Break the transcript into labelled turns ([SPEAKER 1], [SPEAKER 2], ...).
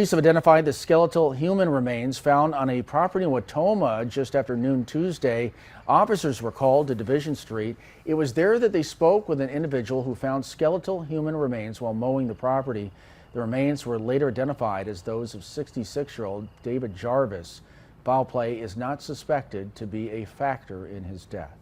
[SPEAKER 1] Police have identified the skeletal human remains found on a property in Wautoma just after noon Tuesday. Officers were called to Division Street. It was there that they spoke with an individual who found skeletal human remains while mowing the property. The remains were later identified as those of 66-year-old David Jarvis. Foul play is not suspected to be a factor in his death.